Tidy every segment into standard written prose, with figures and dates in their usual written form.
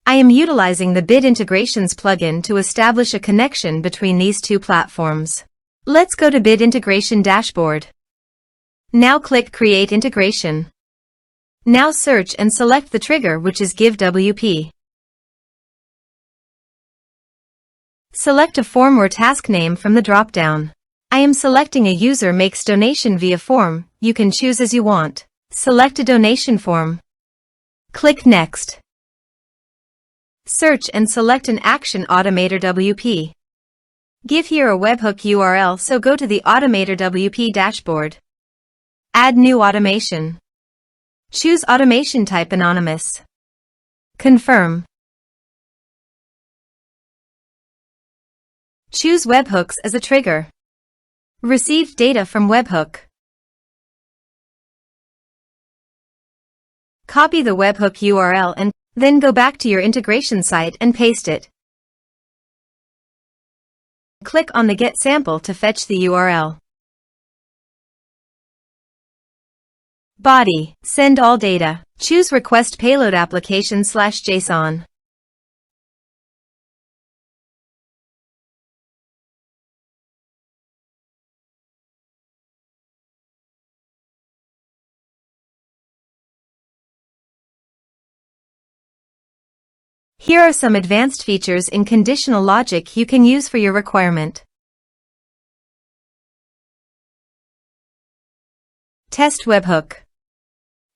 I am utilizing the Bit Integrations plugin to establish a connection between these two platforms. Let's go to Bit Integration Dashboard. Now click Create Integration. Now search and select the trigger, which is GiveWP. Select a form or task name from the drop-down. I am selecting a user makes donation via form. You can choose as you want. Select a donation form. Click Next. Search and select an action AutomatorWP. Give here a webhook URL, so go to the AutomatorWP dashboard. Add new automation. Choose automation type anonymous. Confirm. Choose webhooks as a trigger. Received data from webhook. Copy the webhook URL and then go back to your integration site and paste it. Click on the Get Sample to fetch the URL. Body. Send all data. Choose Request Payload Application/JSON. Here are some advanced features in conditional logic you can use for your requirement. Test webhook.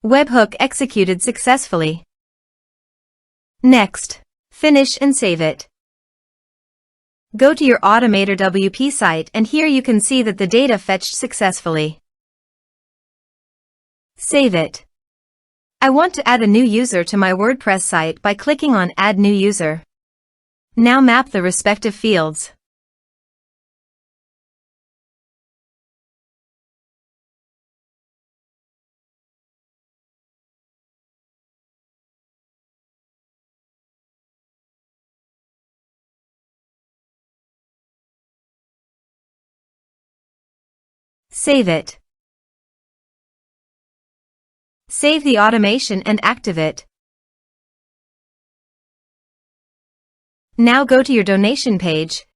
Webhook executed successfully. Next. Finish and save it. Go to your AutomatorWP site and here you can see that the data fetched successfully. Save it. I want to add a new user to my WordPress site by clicking on Add New User. Now map the respective fields. Save it. Save the automation and active it. Now go to your donation page.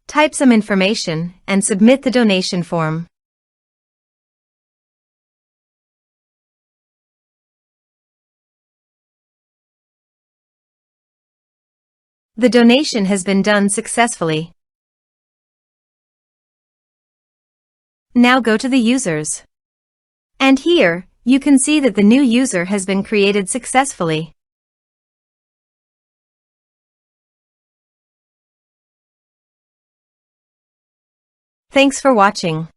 Type some information and submit the donation form. The donation has been done successfully. Now go to the users. And here, you can see that the new user has been created successfully. Thanks for watching.